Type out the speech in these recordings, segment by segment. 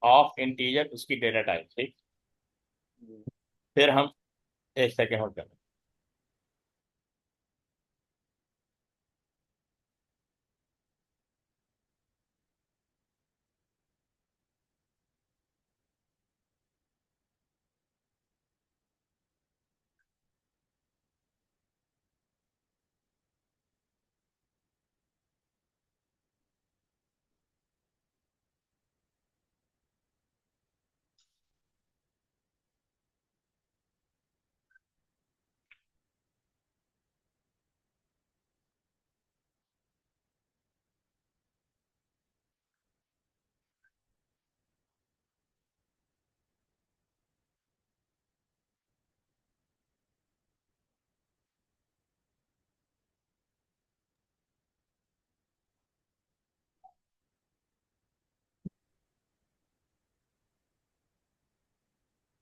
Of integer उसकी data type, ठीक। फिर हम एक सेकेंड होल्ड करें।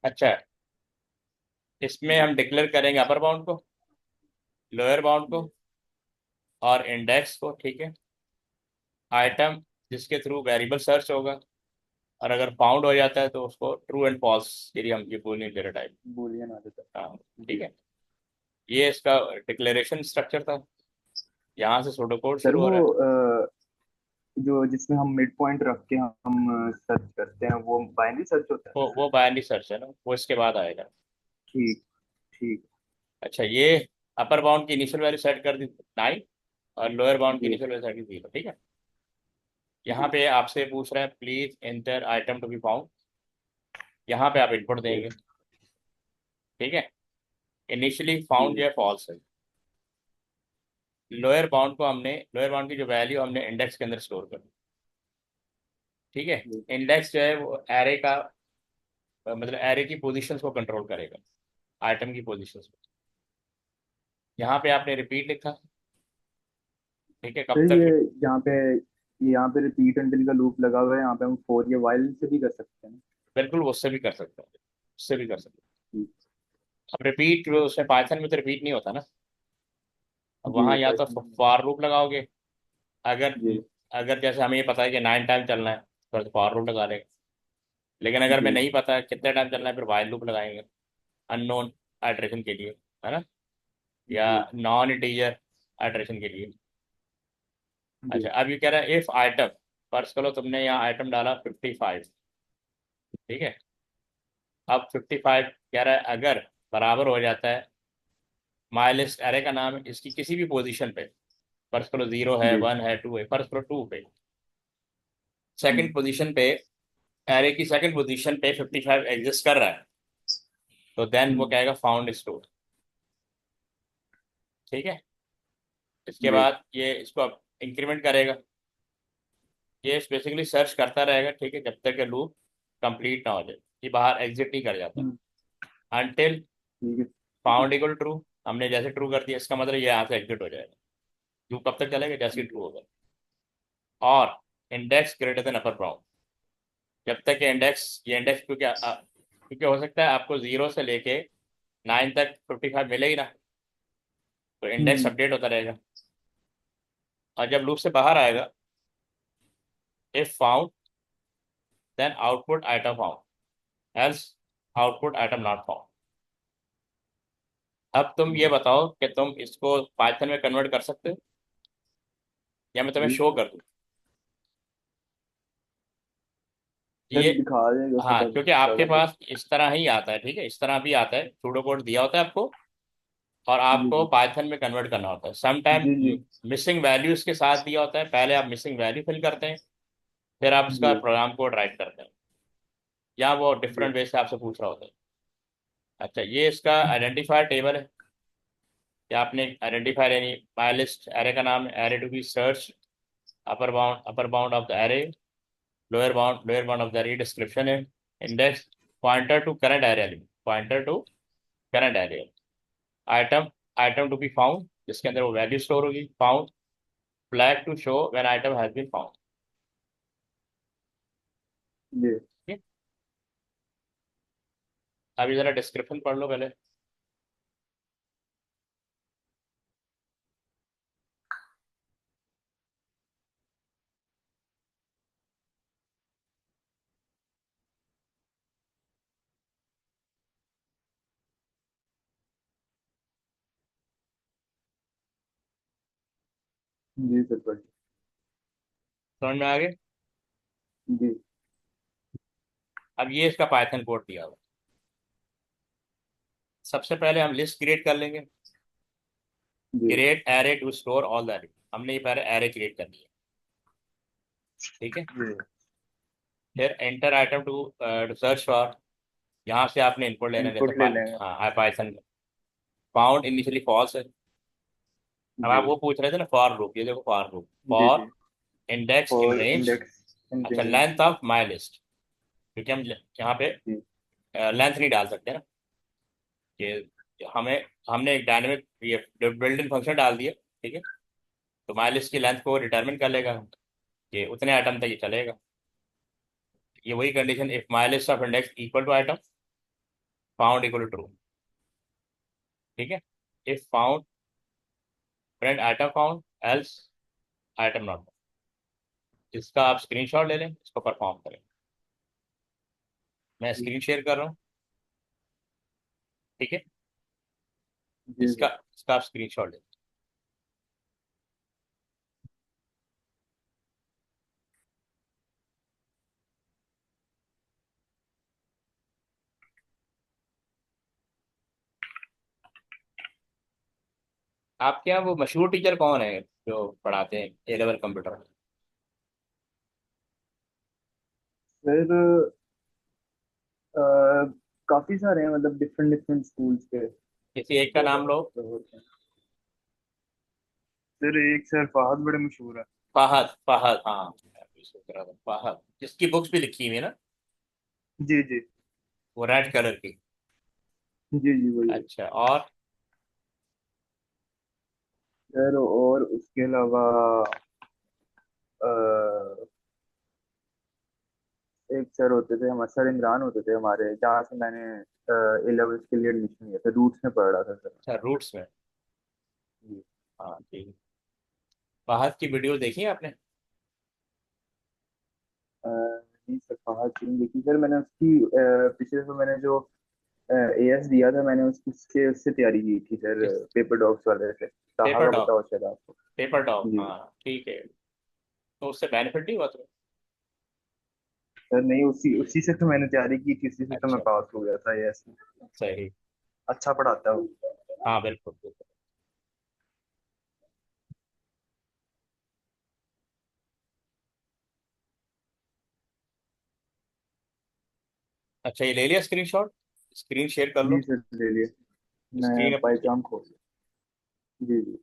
अच्छा, इसमें हम डिक्लेयर करेंगे अपर बाउंड को, लोअर बाउंड को, और इंडेक्स को, ठीक है। आइटम जिसके थ्रू वेरिएबल सर्च होगा, और अगर फाउंड हो जाता है तो उसको ट्रू एंड फॉल्स के लिए हम ये बूलियन डेटा टाइप। बूलियन आ जाता हाँ, है ठीक जी। है। ये इसका डिक्लेरेशन स्ट्रक्चर था। यहाँ से सूडोकोड सर शुरू हो वो रहा है। जो जिसमें हम मिड पॉइंट रख के हम सर्च करते हैं वो बाइनरी सर्च होता है। वो बाइनरी सर्च है ना, वो इसके बाद आएगा। ठीक। ठीक। अच्छा, ये अपर बाउंड की इनिशियल वैल्यू सेट कर दी 9, और लोअर बाउंड की जी। इनिशियल वैल्यू सेट की 0, ठीक है। यहाँ जी। पे आपसे पूछ रहा है please enter item to be found. यहाँ पे आप इनपुट जी। देंगे, ठीक है। इनिशियली फाउंड जो जी। है फॉल्स है। लोअर बाउंड की जो वैल्यू हमने इंडेक्स के अंदर स्टोर कर दी, ठीक है। जी। इंडेक्स जो है वो एरे का, मतलब एरे की पोजीशंस को कंट्रोल करेगा, आइटम की पोजीशंस को। यहाँ पे आपने रिपीट लिखा, ठीक है, कब सर तक। ये यहाँ पे रिपीट एंटिल का लूप लगा हुआ है, यहाँ पे हम फॉर ये वाइल से भी कर सकते हैं। बिल्कुल, वो उससे भी कर सकते हैं, उससे भी कर सकते हैं। जी। अब रिपीट उसमें पाइथन में तो रिपीट नहीं होता ना। अब जी वहाँ या तो पाइथन। फॉर लूप लगाओगे, अगर जी। अगर जैसे हमें ये पता है कि 9 टाइम चलना है तो फॉर लूप लगा लेंगे। लेकिन अगर हमें जी। नहीं पता है कितने टाइम चलना है, फिर वाइल लूप लगाएंगे, अननोन आइटरेशन के लिए, है ना, या जी। नॉन इंटीजर आइटरेशन के लिए। जी। अच्छा, अब ये कह रहा है इफ आइटम, फर्ज करो तुमने यहाँ आइटम डाला 55, ठीक है। अब 55 कह रहा है अगर बराबर हो जाता है, माई लिस्ट एरे का नाम है, इसकी किसी भी पोजीशन पे, फर्ज करो 0 है, जी। 1 है, 2 है, फर्ज करो 2 पे, हम्म। सेकंड पोजीशन पे, एरे की सेकंड पोजीशन पे 55 एग्जिस्ट कर रहा है, तो देन वो हम्म। कहेगा फाउंड स्टोर, ठीक है। इसके जी। बाद ये इसको अब इंक्रीमेंट करेगा। ये बेसिकली सर्च करता रहेगा, ठीक है, जब तक ये लूप कंप्लीट ना हो जाए। ये बाहर एग्जिट नहीं कर जाता हम्म। अनटिल ठीक है। Found equal true. हमने जैसे ट्रू कर दिया, इसका मतलब ये यहाँ से एग्जिट हो जाएगा। लूप कब तक चलेगा, जैसे ट्रू होगा। और index greater than upper bound, जब तक ये इंडेक्स क्योंकि क्योंकि हो सकता है आपको 0 से लेके 9 तक 55 मिले ही ना, तो इंडेक्स हम्म। अपडेट होता रहेगा। और जब लूप से बाहर आएगा, if found then output item found, else output item not found. अब तुम ये बताओ कि तुम इसको पाइथन में कन्वर्ट कर सकते हो, या मैं तुम्हें जी। शो कर दूं। सर ये, दिखा देगा हाँ, फटाफट क्योंकि आपके फटाफट। पास इस तरह ही आता है, ठीक है, इस तरह भी आता है, सूडो कोड दिया होता है आपको, और जी। आपको जी। पाइथन में कन्वर्ट करना होता है। सम टाइम जी। जी। मिसिंग वैल्यूज के साथ दिया होता है, पहले आप मिसिंग वैल्यू फिल करते हैं, फिर आप उसका जी। प्रोग्राम कोड राइट करते हैं, या वो जी। डिफरेंट वे से आपसे पूछ रहा होता है। अच्छा, ये इसका आइडेंटिफायर टेबल है, कि आपने आइडेंटिफायर यानी माई लिस्ट एरे का नाम है, array to be search, upper bound of the array, lower bound of the array description है, index, pointer to current array element, pointer to current array, item, item to be found जिसके अंदर वो value store होगी, found, flag to show when item has been found. जी। अभी जरा description पढ़ लो पहले। जी सर बढ़िया। समझ में आ गए? जी अब ये इसका पाइथन कोड दिया हुआ है। सबसे पहले हम लिस्ट क्रिएट कर लेंगे। जी create array to store all the array. हमने ये पहले एरे क्रिएट कर लिया। ठीक है। जी। फिर enter item to search for. यहाँ से आपने इनपुट लेना है, जैसे इनपुट ले लेंगे। हाँ पाइथन। फाउंड इनिशियली फॉल्स है। अब आप जी वो पूछ रहे थे ना फॉर लूप, ये देखो फॉर लूप जी फॉर जी। इंडेक्स इन और रेंज। इंडेक्स इन अच्छा range. Length of my list. क्योंकि हम यहाँ पे जी लेंथ नहीं डाल सकते ना, कि हमें हमने एक डायनेमिक ये बिल्ट इन फंक्शन डाल दिया। ठीक है। तो माई लिस्ट की लेंथ को डिटरमिन कर लेगा कि उतने आइटम तक ये चलेगा। ये वही condition, if my list of index equal to item found equal to true. ठीक है। If found print item found, else item not. इसका आप स्क्रीनशॉट ले लें, इसको परफॉर्म करें। मैं जी स्क्रीन शेयर कर रहा हूँ। ठीक है। जी इसका सर। इसका आप स्क्रीनशॉट ले। आपके यहाँ वो मशहूर टीचर कौन है जो पढ़ाते हैं ए लेवल कंप्यूटर? सर काफी सारे हैं, मतलब डिफरेंट डिफरेंट स्कूल्स के। किसी एक का नाम लो। तो होते हैं। सर एक सर फहद बड़े मशहूर है। फहद, फहद हाँ, मैं भी सोच रहा था फहद, जिसकी बुक्स भी लिखी हुई है ना, जी जी वो रेड कलर की। जी जी वही है। अच्छा और? सर और उसके अलावा एक सर होते थे हमारे, सर इमरान होते थे हमारे, जहाँ से मैंने ए लेवल्स के लिए एडमिशन लिया था, रूट्स में पढ़ रहा था सर। अच्छा रूट्स में। जी। हाँ ठीक है। फहद की वीडियो देखी है आपने? जी सर फहद सिंह देखी सर मैंने उसकी, पिछले दफा मैंने जो एएस दिया था, मैंने उसके उससे तैयारी की थी सर, किस? पेपर डॉग्स वाले से, ताहा पेपर का डॉग। बताओ शायद आपको। पेपर डॉग जी। हाँ ठीक है। तो उससे बेनिफिट नहीं हुआ तो? सर नहीं, उसी उसी से तो मैंने तैयारी की थी, उसी से तो मैं अच्छा पास हो गया था एएस में। सही। अच्छा पढ़ाता है वो। हाँ बिल्कुल बिल्कुल। अच्छा ये ले लिया स्क्रीनशॉट, स्क्रीन शेयर कर लो। जी सर ले लिए। मैं स्क्रीन पहचान खोल। जी जी।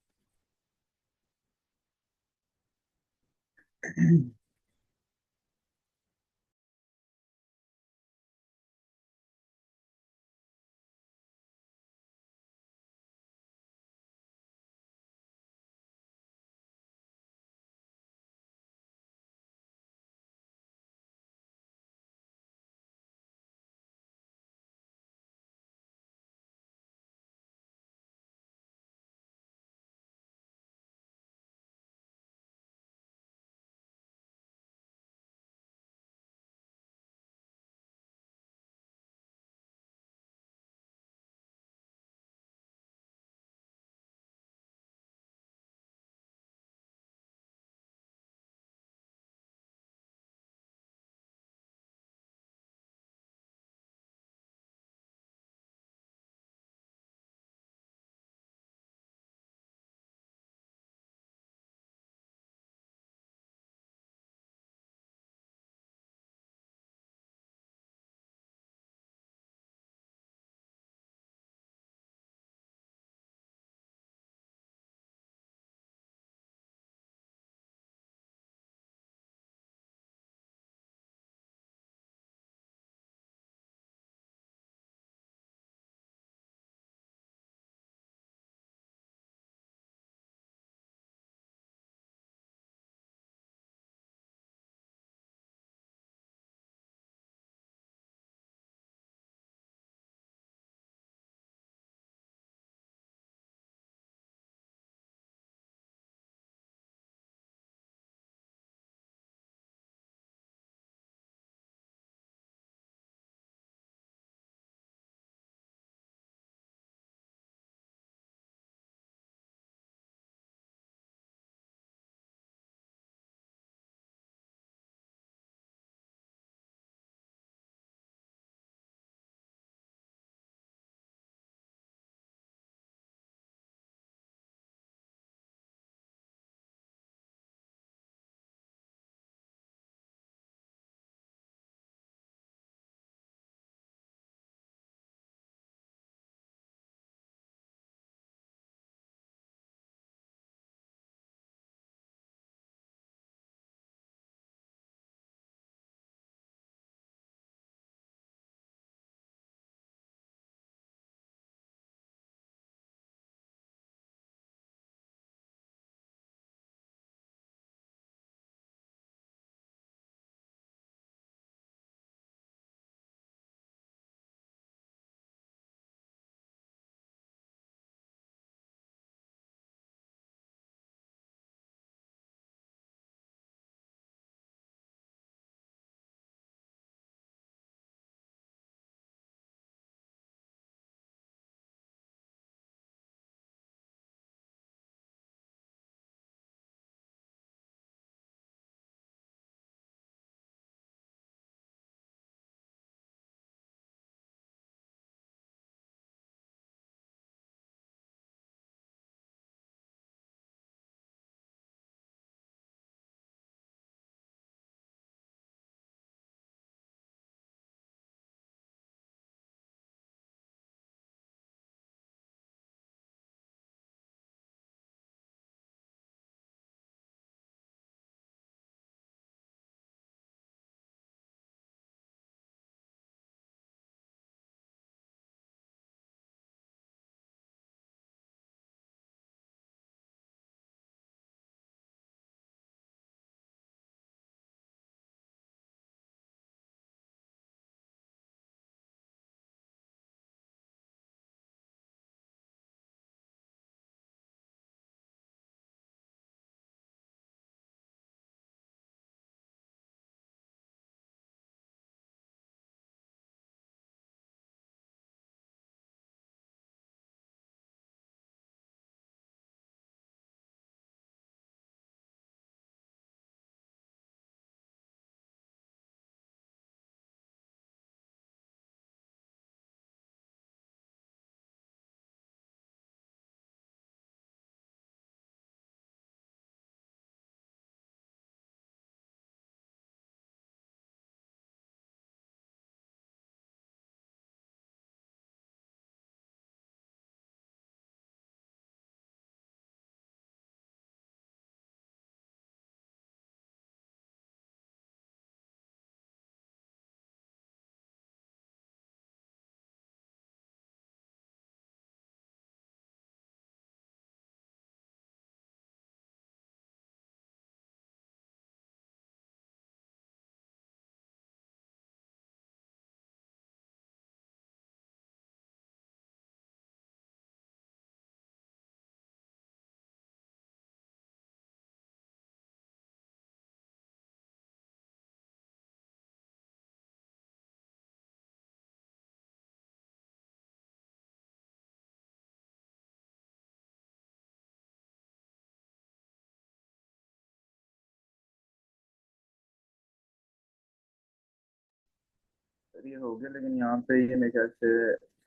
सर ये हो गया, लेकिन यहाँ पे ये मेरे ख्याल से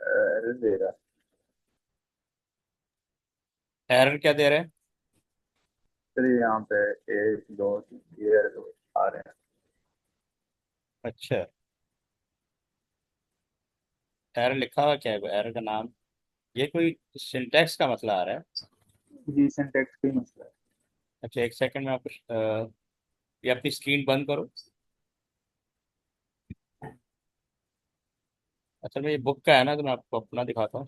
एरर दे रहा है। एरर क्या दे रहे हैं? सर ये यहाँ पे 1 2 3 ये एरर आ रहे हैं। अच्छा, एरर लिखा हुआ क्या है, एरर का नाम? ये कोई सिंटैक्स का मसला आ रहा है। जी सिंटैक्स का ही मसला है। अच्छा, एक सेकंड में आप ये अपनी स्क्रीन बंद करो। असल में ये बुक का है ना, तो मैं आपको अपना दिखाता हूँ।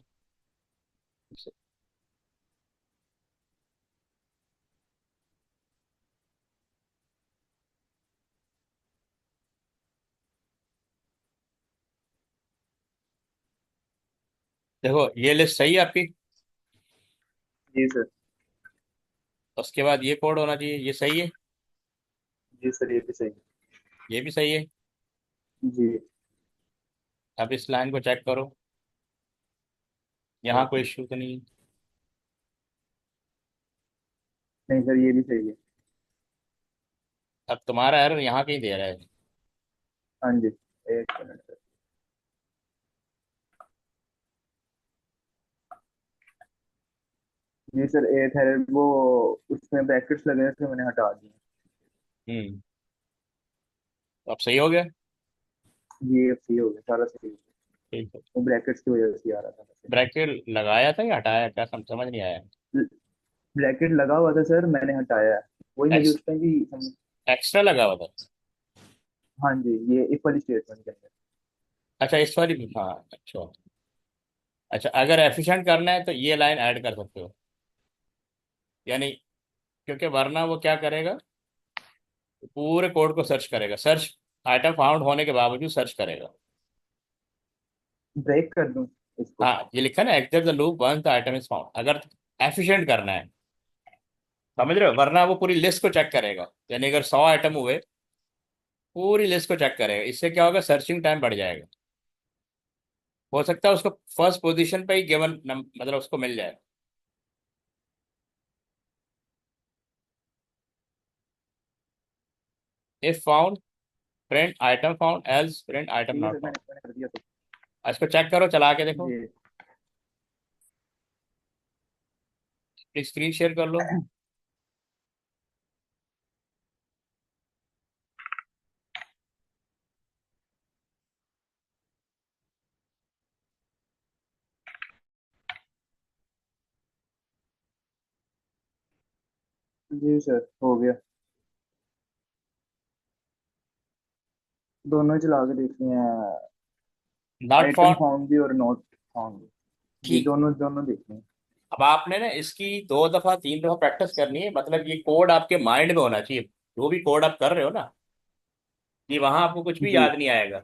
देखो, ये लिस्ट सही है आपकी। जी सर। उसके बाद ये कोड होना चाहिए, ये सही है। जी सर ये भी सही है। ये भी सही है। जी। अब इस लाइन को चेक करो, यहाँ कोई ओके। इश्यू तो नहीं है। नहीं सर ये भी सही है। अब तुम्हारा एरर यहाँ कहीं दे रहा है। हाँ जी, 1 मिनट सर। जी सर, एक है वो, उसमें ब्रैकेट्स लगे थे, मैंने हटा दिए। हम्म। तो अब सही हो गया। जी अब सही हो गया, सारा सही हो गया। ठीक है। वो ब्रैकेट्स की वजह से आ रहा था वैसे। ब्रैकेट लगाया था या हटाया, क्या समझ नहीं आया। ब्रैकेट लगा हुआ था सर, मैंने हटाया है। वही मुझे एक्स, उस टाइम की समझ। एक्स्ट्रा लगा हुआ था। हाँ जी, ये इफ वाली स्टेटमेंट के अंदर। अच्छा, इस वाली भी, हाँ अच्छा। अच्छा, अगर एफिशिएंट करना है तो ये लाइन ऐड कर सकते हो, यानी, क्योंकि वरना वो क्या करेगा, पूरे कोड को सर्च करेगा, सर्च आइटम फाउंड होने के बावजूद सर्च करेगा। ब्रेक कर दूं इसको? हाँ, ये लिखा है ना, exit the loop once the item is found, अगर एफिशिएंट करना है, समझ रहे हो, वरना वो पूरी लिस्ट को चेक करेगा, यानी अगर 100 आइटम हुए, पूरी लिस्ट को चेक करेगा, इससे क्या होगा, सर्चिंग टाइम बढ़ जाएगा। हो सकता है उसको फर्स्ट पोजीशन पे ही गिवन मतलब उसको मिल जाए। If found, print item found, else print item ठीक है नॉट सर, फाउंड। मैंने कर दिया तो। इसको चेक करो, चला के देखो। जी। स्क्रीन शेयर कर लो। जी सर हो गया। दोनों ही चला के देखते हैं। नॉट आइटम फाउंड, फाउंड भी और नॉट फाउंड भी। जी ठीक। दोनों दोनों देखते हैं। अब आपने ना इसकी 2 दफा 3 दफा प्रैक्टिस करनी है, मतलब ये कोड आपके माइंड में होना चाहिए, जो भी कोड आप कर रहे हो ना, ये वहां आपको कुछ भी जी। याद नहीं आएगा।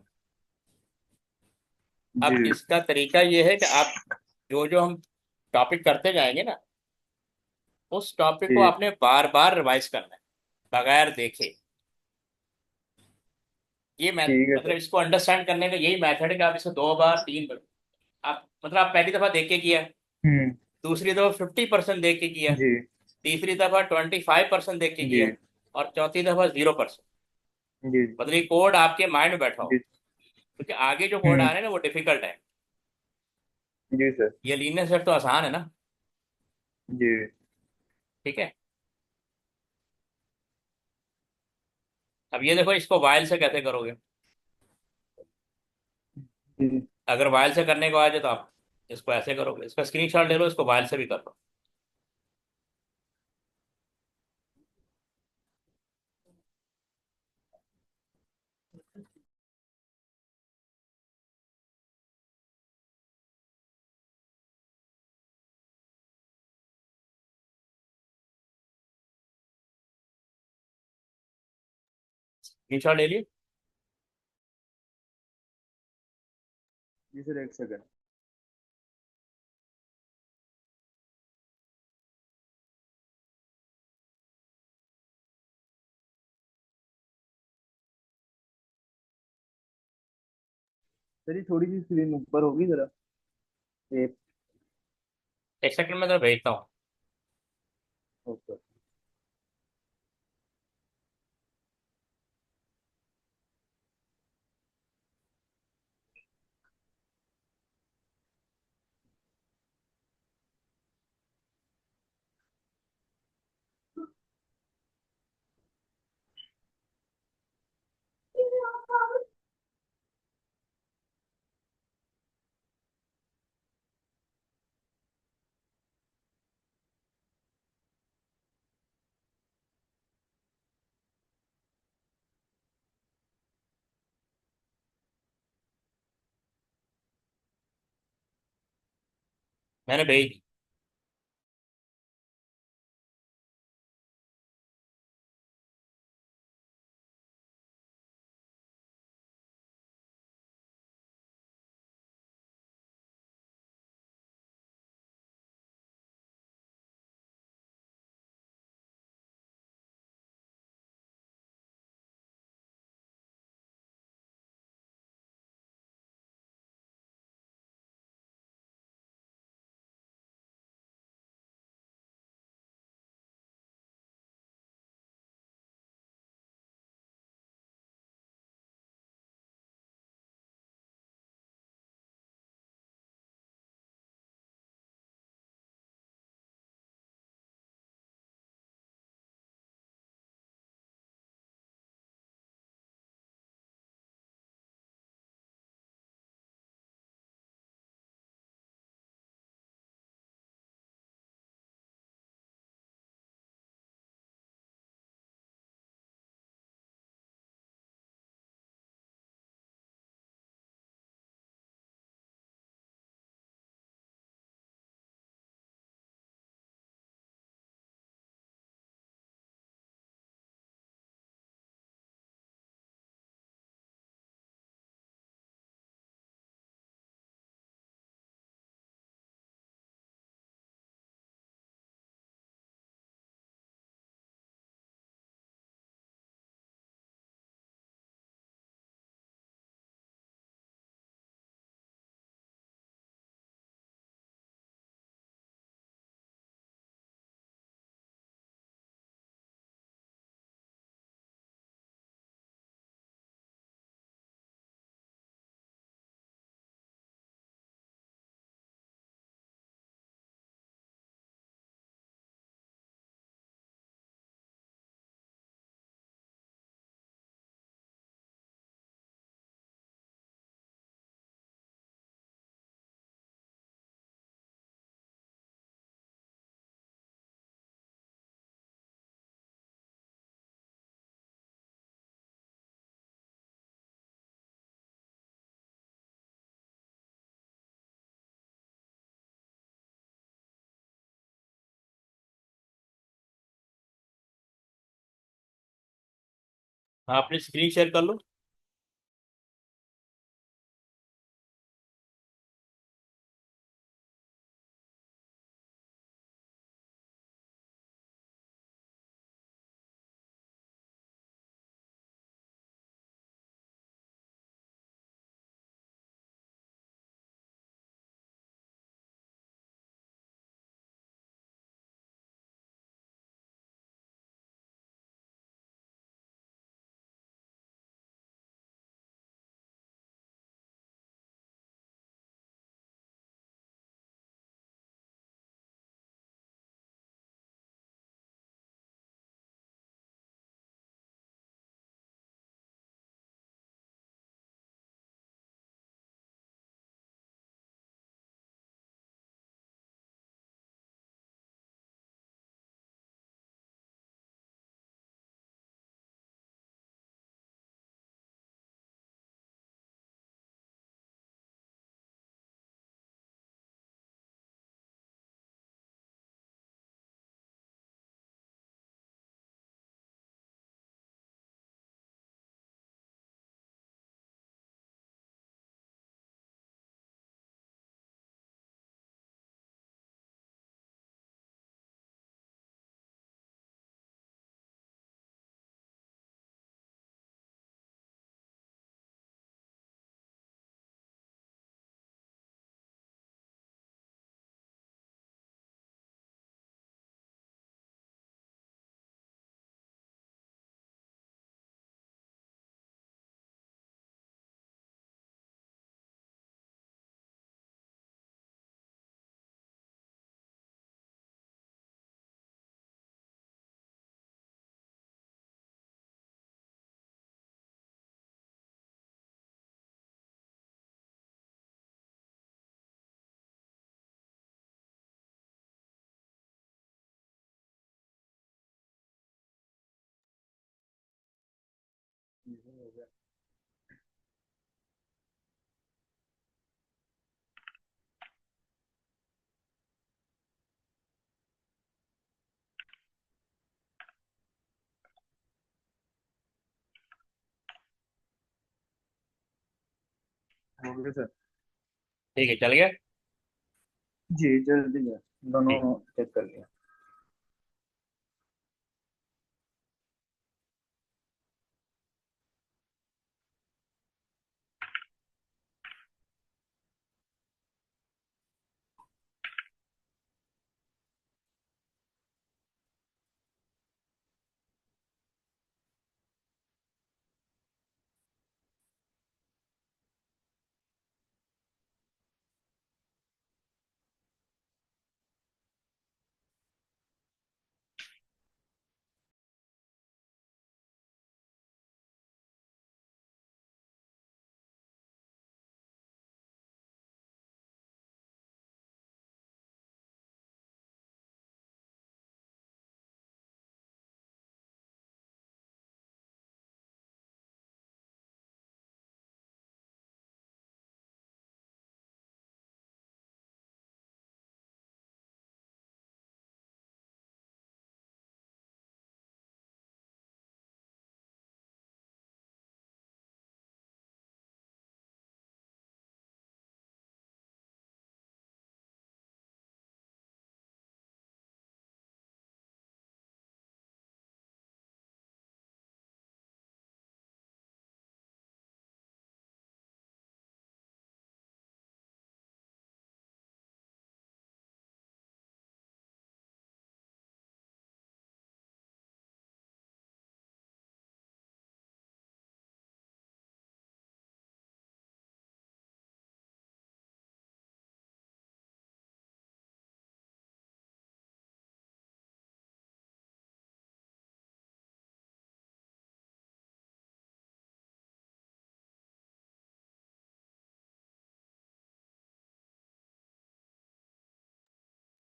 जी। अब इसका तरीका ये है कि आप जो जो हम टॉपिक करते जाएंगे ना, उस टॉपिक को जी आपने बार बार रिवाइज करना है, बगैर देखे। ये मैथ, ठीक है मतलब सर। इसको अंडरस्टैंड करने का यही मेथड है कि आप इसको 2 बार 3 बार, आप मतलब आप पहली दफा देख के किया, हम्म। दूसरी दफा 50% देख के किया, जी। तीसरी दफा 25% देख के जी। किया, और चौथी दफा 0%। जी। मतलब ये कोड आपके माइंड में बैठा हो, जी। क्योंकि आगे जो कोड आ हम्म। रहे हैं ना वो डिफिकल्ट है। जी सर। ये लीनियर सेट तो आसान है ना। जी। ठीक है। अब ये देखो, इसको वाइल से कैसे करोगे। जी। अगर वाइल से करने को आ जाए तो आप इसको ऐसे करोगे, इसका स्क्रीनशॉट ले लो, इसको वाइल से भी कर लो। स्क्रीनशॉट ले लिए। जी सर 1 सेकंड। सर ये थोड़ी सी स्क्रीन ऊपर होगी जरा। एक। एक सेकंड में तो भेजता हूँ। ओके। मैंने भेज दी। हाँ, अपनी स्क्रीन शेयर कर लो। हो गया सर। ठीक है, चल गया। जी जल्दी है, दोनों ठीक। चेक कर लिया।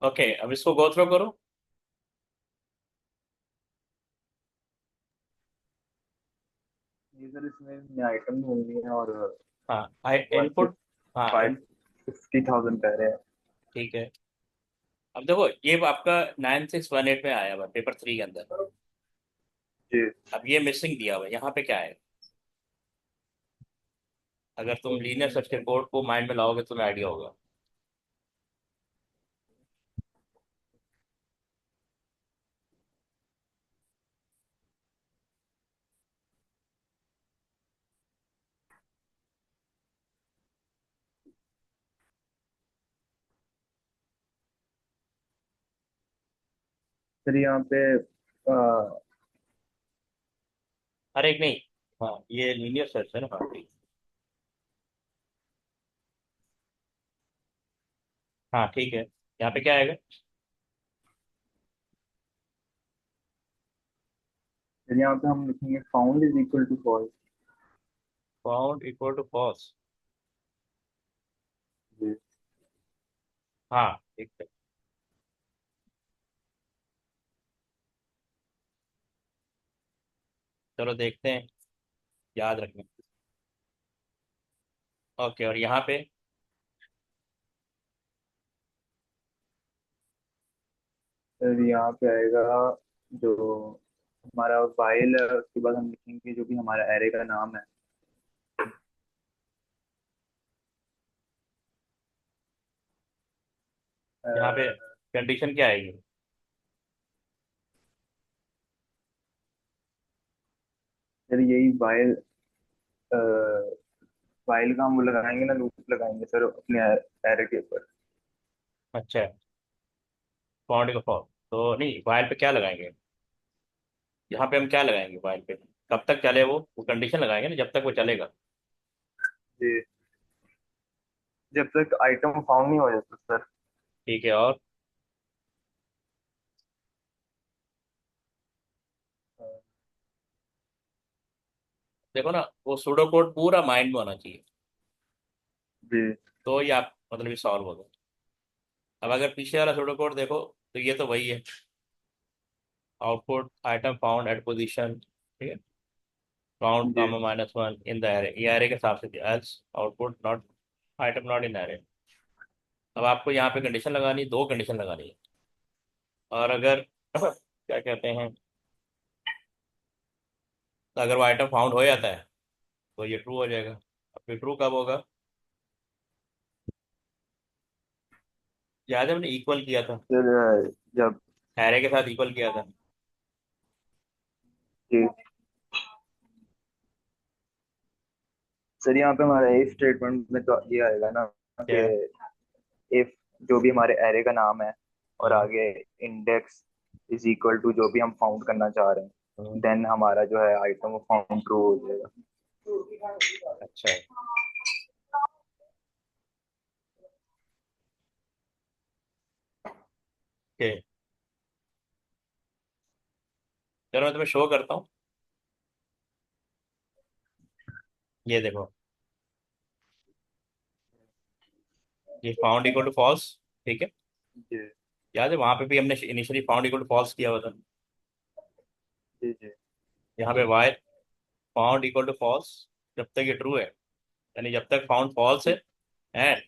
ओके, अब इसको गो थ्रो करो। ये सर इसमें आइटम ढूंढनी है और हाँ, आई वन इनपुट। हाँ, फाइव 50,000 कह रहे हैं। ठीक है। अब देखो, ये आपका 9618 में आया हुआ पेपर 3 के अंदर। जी। अब ये मिसिंग दिया हुआ है, यहाँ पे क्या है? अगर तुम लीनियर सर्च के कोड को माइंड में लाओगे तो तुम्हें आइडिया होगा। सर यहाँ पे अरे एक नहीं। हाँ, ये लीनियर सर्च है ना, हाँ ठीक। हाँ ठीक है, यहाँ पे क्या आएगा? सर यहाँ पे हम लिखेंगे found is equal to false. Found equal to false. जी। हाँ ठीक है। चलो देखते हैं, याद रखना। ओके, और यहाँ पे? सर यहाँ पे आएगा जो हमारा वाइल है, उसके बाद हम लिखेंगे जो भी हमारा एरे का नाम है। यहाँ पे अ, कंडीशन क्या आएगी? सर यही वाइल, वाइल का हम वो लगाएंगे ना, लूप लगाएंगे सर अपने एरे के ऊपर। अच्छा, फाउंड का फॉल्स तो नहीं, वाइल पे क्या लगाएंगे? यहाँ पे हम क्या लगाएंगे वाइल पे? कब तक चले वो कंडीशन लगाएंगे ना, जब तक वो चलेगा। जी। जब तक आइटम फाउंड नहीं हो जाता सर। ठीक है, और? देखो ना, वो सूडो कोड पूरा माइंड में होना चाहिए, जी। तो ये आप मतलब ये सॉल्व होगा। अब अगर पीछे वाला सूडो कोड देखो, तो ये तो वही है। Output item found at position, ठीक है। काउंट जी। कामा -1 इन द एरे, ये एरे के हिसाब से दिया, else output not, item not in array. अब आपको यहाँ पे कंडीशन लगानी, दो कंडीशन लगानी है। और अगर क्या कहते हैं, तो अगर वो आइटम फाउंड हो जाता है तो ये ट्रू हो जाएगा। अब ये ट्रू कब होगा? याद है हमने इक्वल किया था, सर जब एरे के साथ इक्वल किया था। कि सर यहाँ पे हमारा इफ स्टेटमेंट में तो ये आएगा ना क्या कि है? इफ जो भी हमारे एरे का नाम है और हम्म, आगे इंडेक्स इज इक्वल टू जो भी हम फाउंड करना चाह रहे हैं, हम्म, देन हमारा जो है आइटम वो फाउंड ट्रू हो जाएगा। अच्छा है। ओके, चलो मैं तुम्हें शो करता हूँ। ये देखो, ये फाउंड इक्वल टू फॉल्स, ठीक है। जी याद है वहां पे भी हमने initially found equal to false किया हुआ था। जी जी यहाँ पे while found equal to false, जब तक ये ट्रू है, यानी जब तक फाउंड फॉल्स है and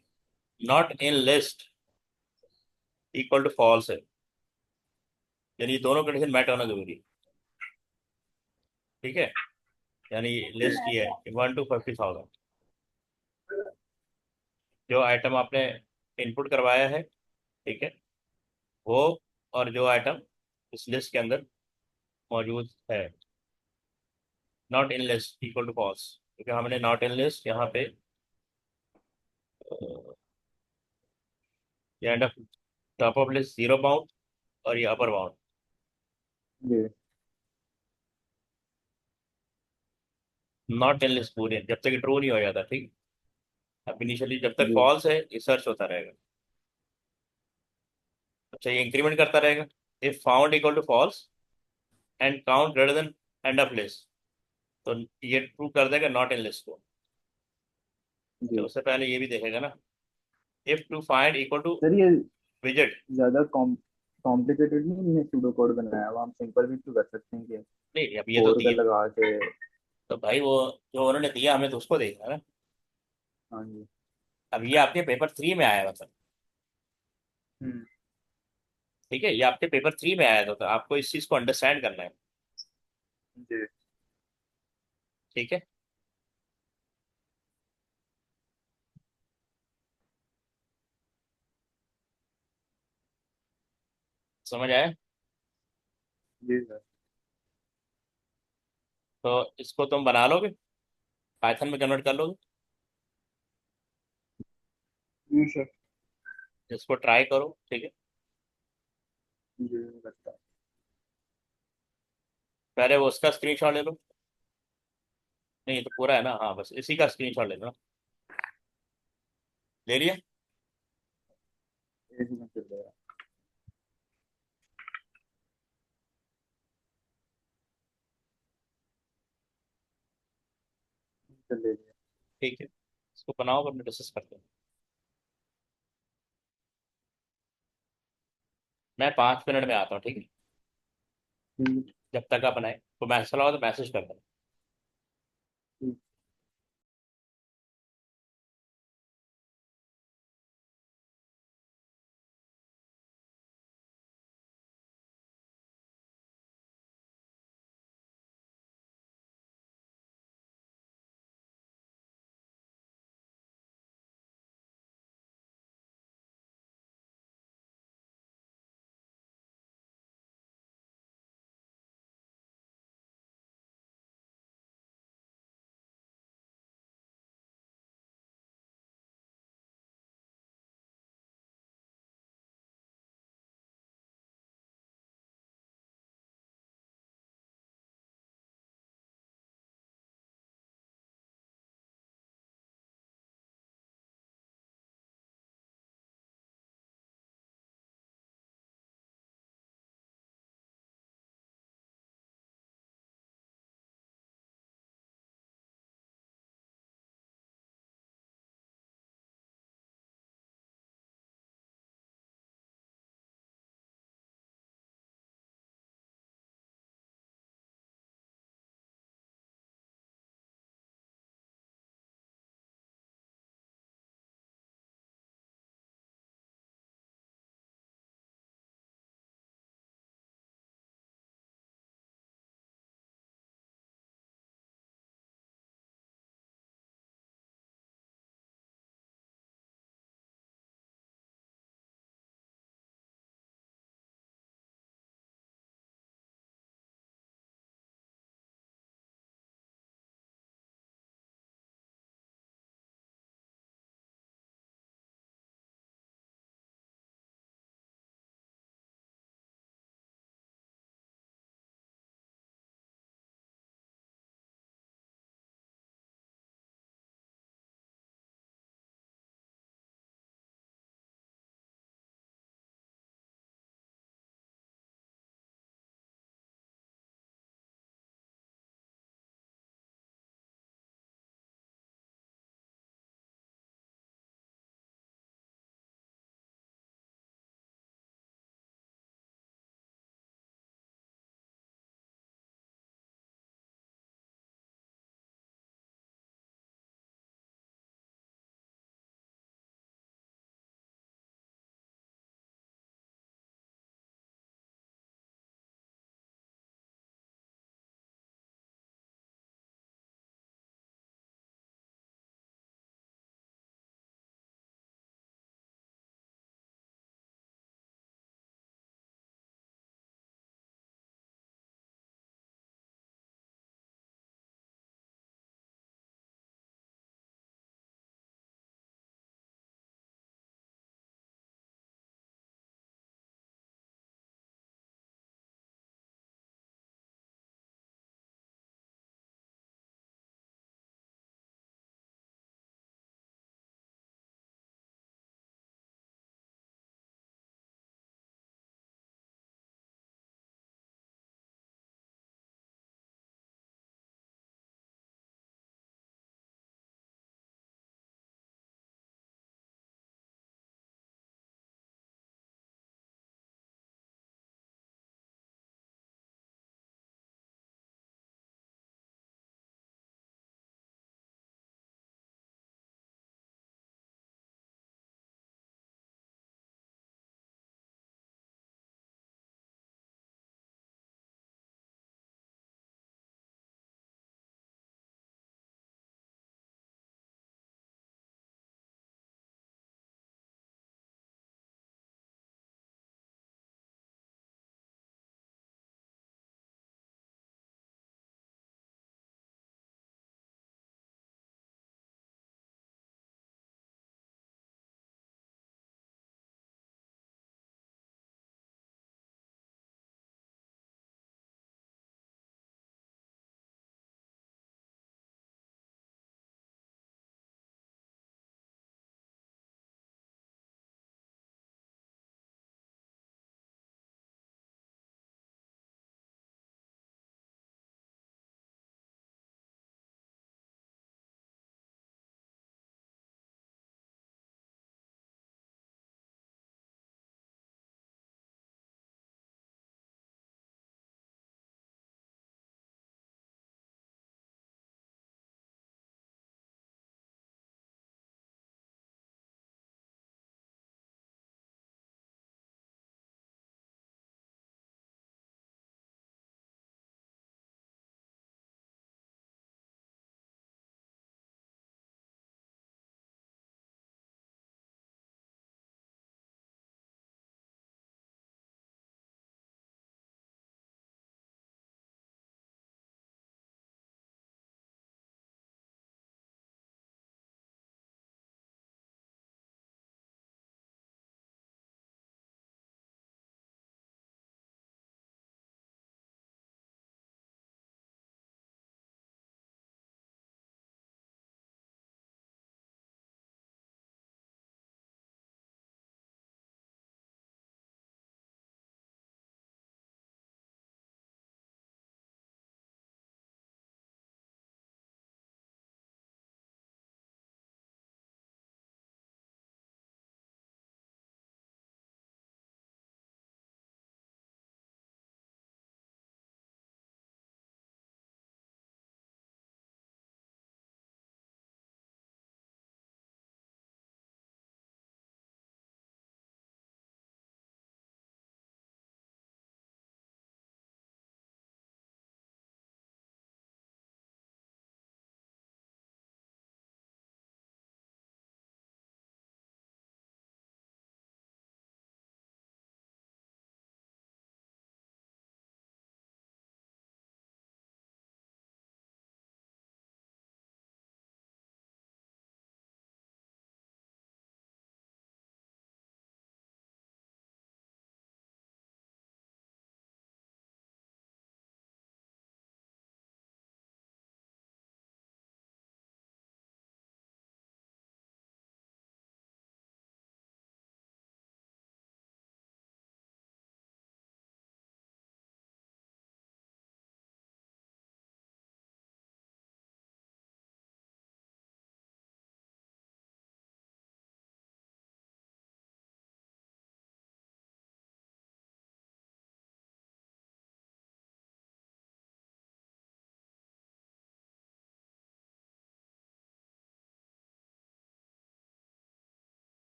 not in list equal to false है, यानी ये दोनों कंडीशन मैच होना जरूरी है, ठीक है। यानी लिस्ट ये है 1 to 50,000, जो आइटम आपने इनपुट करवाया है, ठीक है, वो, और जो आइटम इस लिस्ट के अंदर मौजूद है, not in list equal to false, क्योंकि हमने नॉट इन लिस्ट यहाँ पे ये end of top of list zero bound और ये अपर बाउंड, जी नॉट इन लिस्ट पूरे जब तक ट्रू नहीं हो जाता, ठीक। अब इनिशियली जब तक जी फॉल्स है ये सर्च होता रहेगा। अच्छा, ये इंक्रीमेंट करता रहेगा। If found equal to false and count greater than end of list, तो ये ट्रू कर देगा नॉट इन लिस्ट को। अच्छा, जी उससे पहले ये भी देखेगा ना, if to find equal to sir, ये विजेट। ज्यादा कॉम्प्लिकेटेड नहीं हमने सूडो कोड बनाया हुआ, हम सिंपल भी तो कर सकते हैं कि नहीं, अब ये तो फोर का दिया, लगा के। तो भाई वो जो उन्होंने दिया हमें तो उसको देखना ना। हाँ जी। अब ये आपके पेपर 3 में आया, मतलब, हम्म। ठीक है, ये आपके पेपर 3 में आया था, तो आपको इस चीज को अंडरस्टैंड करना है, जी ठीक है। समझ आया? जी सर। तो इसको तुम बना लोगे, पाइथन में कन्वर्ट कर लोगे। जी सर। इसको ट्राई करो, ठीक है। जी लगता है। पहले वो उसका स्क्रीनशॉट ले लो। नहीं, ये तो पूरा है ना, हाँ, बस इसी का स्क्रीनशॉट ले लो। ले लिया? एक मिनट चल रहा है, चल ले लिया। ठीक है, इसको बनाओ, अपने डिस्कस करते हैं। मैं 5 मिनट में आता हूँ, ठीक है। ठीक जब तक आप बनाए तो मैसेज लगाओ, तो मैसेज कर देना। ठीक।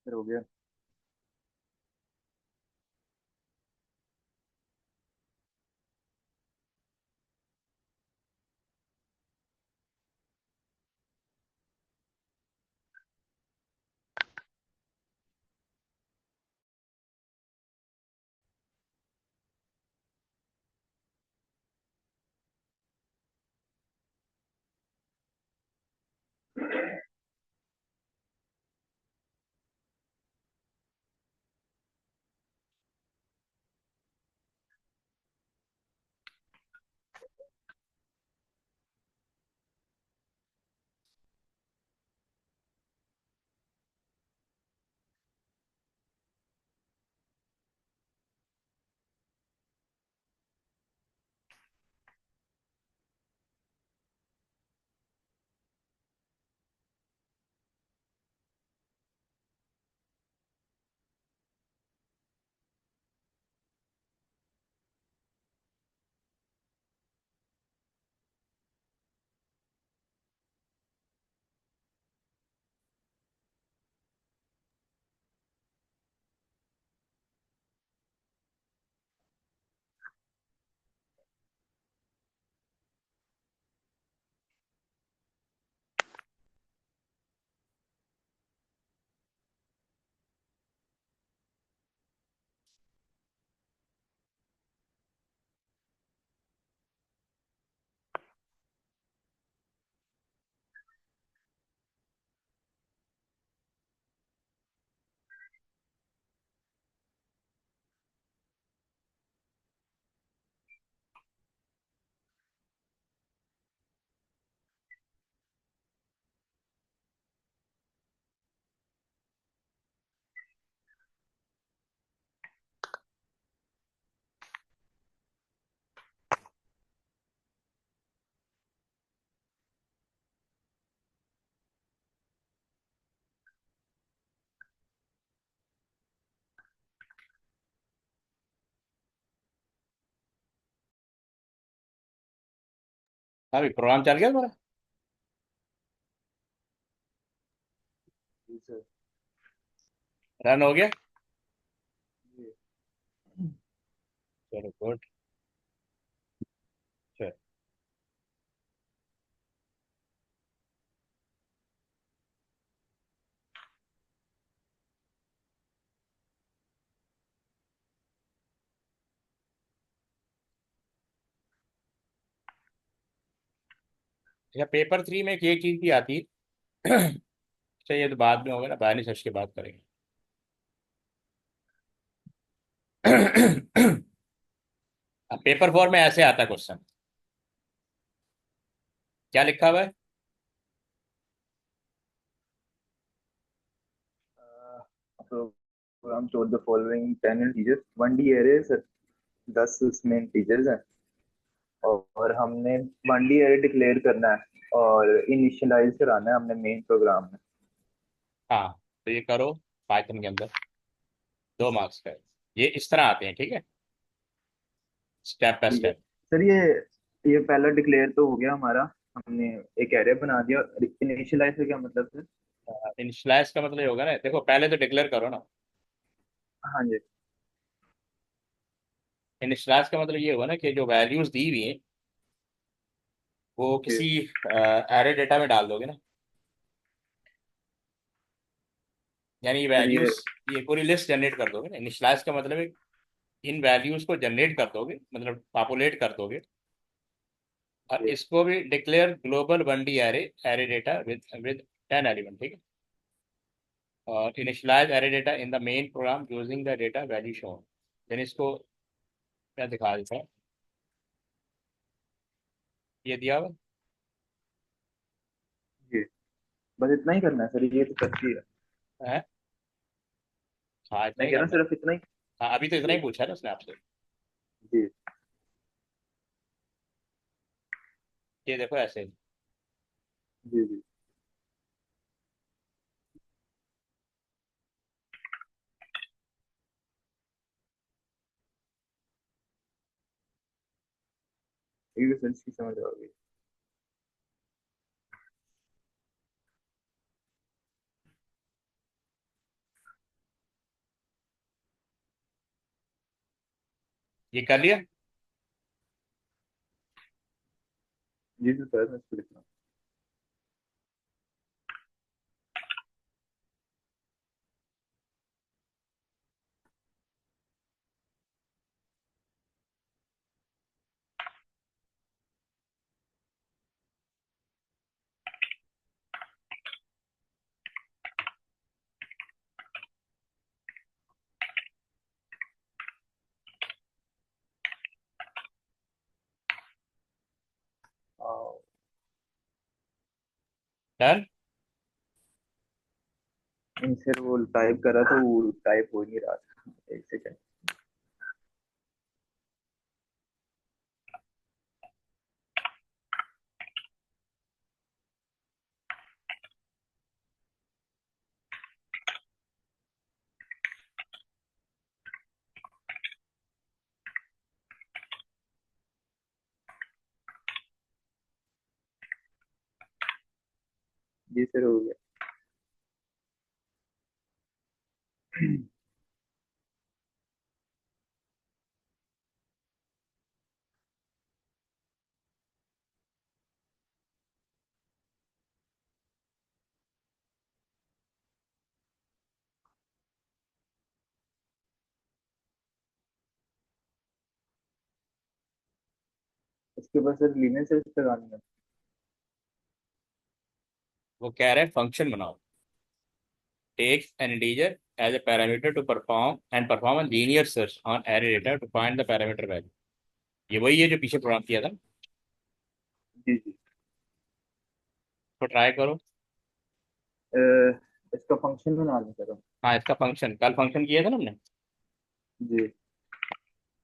सर हो गया। अभी प्रोग्राम चल गया तुम्हारा? जी सर। रन हो गया? जी। चलो गुड। चलो, अच्छा पेपर 3 में एक ये चीज भी आती है। अच्छा ये तो बाद में होगा ना, बयानी सच की बात करेंगे। अब पेपर 4 में ऐसे आता है क्वेश्चन, क्या लिखा हुआ है? Program store the following 10 integers 1D array sir. 10 उसमें इंटीजर्स हैं और हमने 1D एरे डिक्लेयर करना है और इनिशियलाइज कराना है हमने मेन प्रोग्राम में। हाँ, तो ये करो पाइथन के अंदर, 2 मार्क्स का है। ये इस तरह आते हैं, ठीक है, स्टेप बाय ठीक है स्टेप। सर। ये पहला डिक्लेयर तो हो गया हमारा। हमने एक एरे बना दिया। इनिशियलाइज का क्या मतलब सर? इनिशियलाइज का मतलब ये होगा ना, देखो पहले तो डिक्लेयर करो ना। हाँ जी। इनिशियलाइज का मतलब ये होगा ना कि जो वैल्यूज दी हुई हैं वो जी। किसी एरे डेटा में डाल दोगे ना, यानी ये सर ये वैल्यूज, ये पूरी लिस्ट जनरेट कर दोगे ना। इनिशियलाइज का मतलब है इन वैल्यूज को जनरेट कर दोगे, मतलब पॉपुलेट कर दोगे। और ये इसको भी declare global 1D array, array data with 10 element, ठीक है। और initialize array data in the main program using the data value shown. Then इसको मैं दिखा देता हूँ, ये दिया हुआ ये बस इतना ही करना है सर। ये तो करती है। है। हाँ इतना मैं ही कह रहा हूँ करना है। सिर्फ इतना ही। हाँ अभी तो इतना जी। ही पूछा है ना उसने आपसे। जी। ये देखो ऐसे। जी। जी। ये सर इसकी समझ आ गई। ये कर लिया। जी सर, मैं इसको लिख रहा हूँ। डन। सर वो टाइप करा तो वो टाइप हो नहीं रहा था, एक सेकंड। जी सर, हो गया। उसके बाद सर लीनियर सर्च लगानी है। वो कह रहे हैं फंक्शन बनाओ, takes an integer as a parameter to perform a linear search on array data to find the parameter value। ये वही है जो पीछे प्रोग्राम किया था। जी जी। तो ट्राई करो। अ, इसका फंक्शन बना लें सर हम। हाँ, इसका फंक्शन कल फंक्शन किया था ना हमने। जी।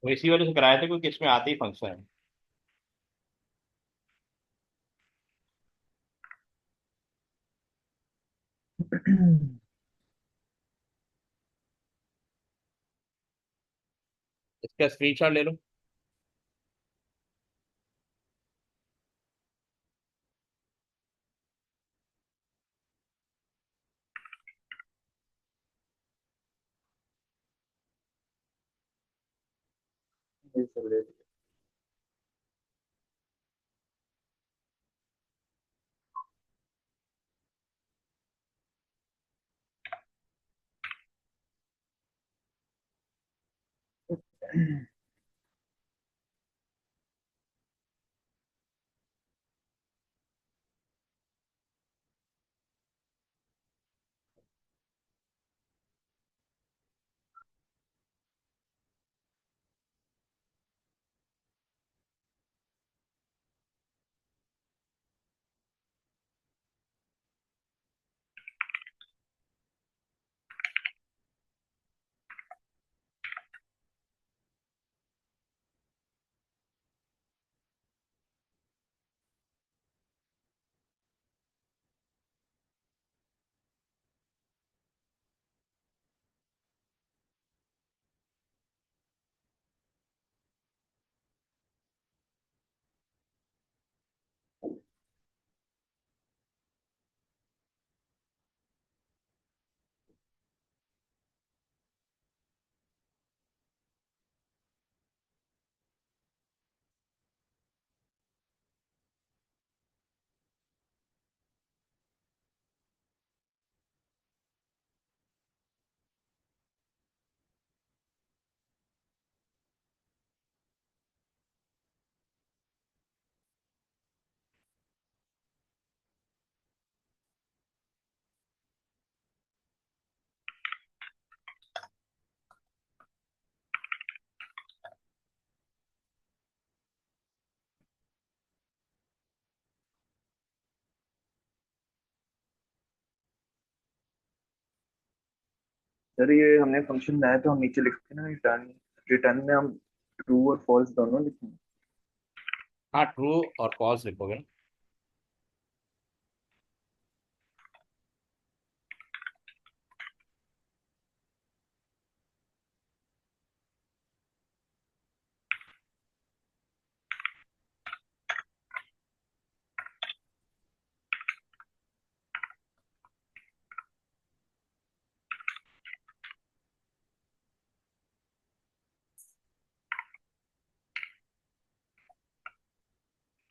वो इसी वजह से कराया था क्योंकि इसमें आते ही फंक्शन है। इसका स्क्रीनशॉट ले लो। जी सर, ले लिया। सर ये हमने फंक्शन बनाया तो हम नीचे लिखते हैं ना रिटर्न। रिटर्न में हम ट्रू और फॉल्स दोनों लिखेंगे। हाँ, ट्रू और फॉल्स लिखोगे ना।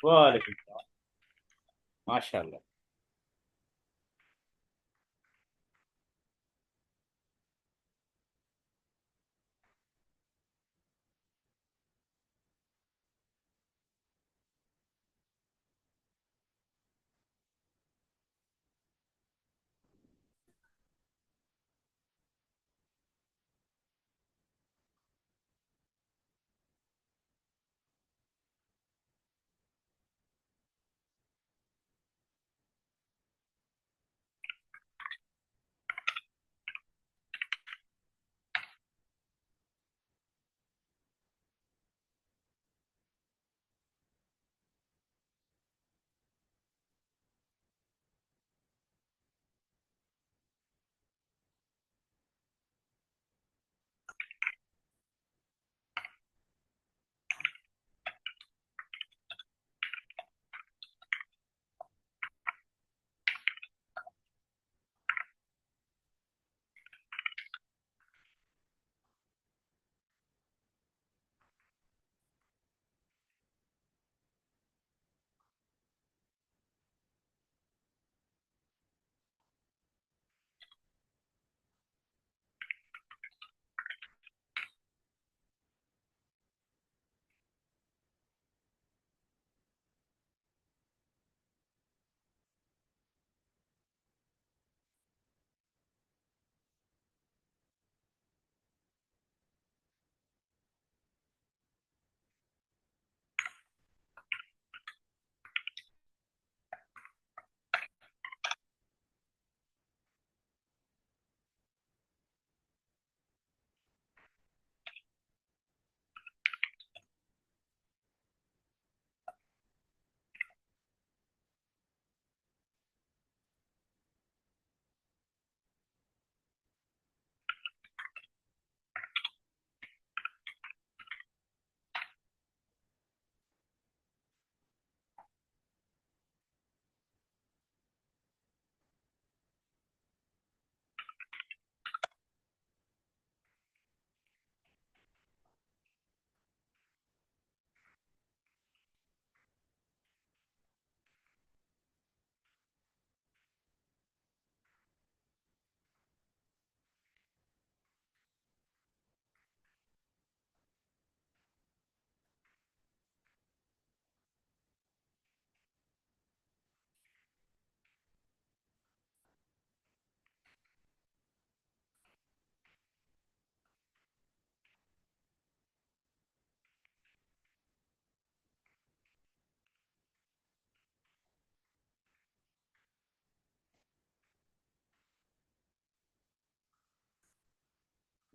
वालेकुम सलाम। माशाल्लाह।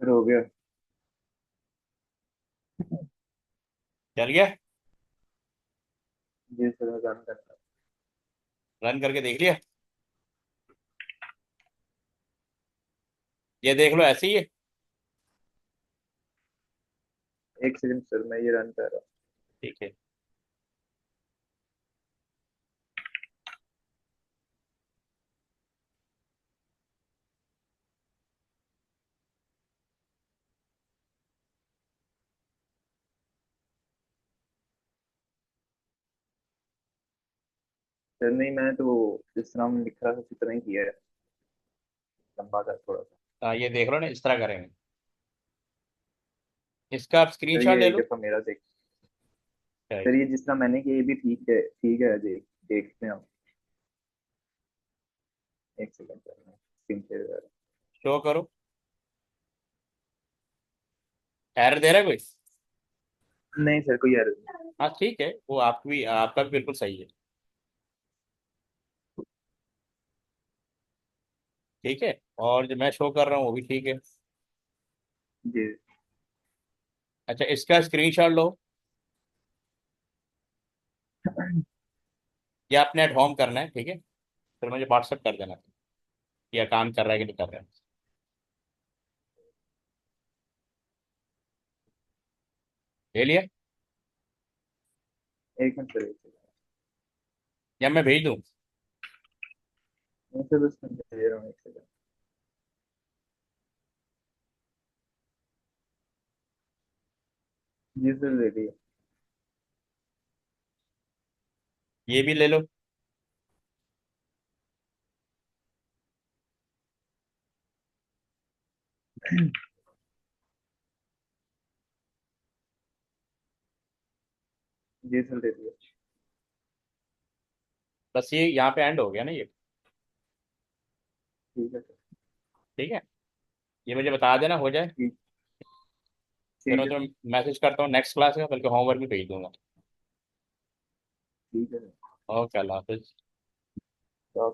फिर हो गया। चल गया। जी सर, मैं जान करता रन करके देख लिया। ये देख लो, ऐसे ही है। हूँ। एक सेकंड सर, मैं ये रन कर रहा ठीक है। हूँ। सर नहीं, मैं तो जिस तरह हम लिख रहा था उसी तरह ही किया है। लंबा था थोड़ा सा। ये देख लो ना, इस तरह करेंगे। इसका आप सर स्क्रीनशॉट ये ले एक लो। दफा मेरा देख। सर चाहिए। ये जिस तरह मैंने किया ये भी ठीक है जी। देखते हैं हम। एक सेकंड सर, मैं स्क्रीन शेयर कर रहा शो करो। एरर दे रहा है कोई? हूँ। नहीं सर, कोई एरर नहीं। हाँ ठीक है, वो आपका भी बिल्कुल सही है। ठीक है। और जो मैं शो कर रहा हूँ वो भी ठीक है। जी। अच्छा, इसका स्क्रीनशॉट लो। ये आपने एट होम करना है, ठीक है। फिर मुझे व्हाट्सएप कर देना कि यह काम कर रहा है कि नहीं कर रहा है। ले लिया? एक मिनट सर, एक सेकंड। या मैं भेज दूँ? नहीं सर, बस मैं दे रहा हूँ, एक सेकंड। जी सर, दे दिया। ये भी ले लो। जी सर, दे दिया। बस ये यहाँ पे एंड हो गया ना ये। ठीक है सर। ठीक है, ये मुझे बता देना हो जाए। ठीक। फिर ठीक मैं है सर। तुम्हें मैसेज करता हूँ नेक्स्ट क्लास का, बल्कि होमवर्क भी भेज दूंगा। ठीक है सर। ओके, अल्लाह हाफिज। तो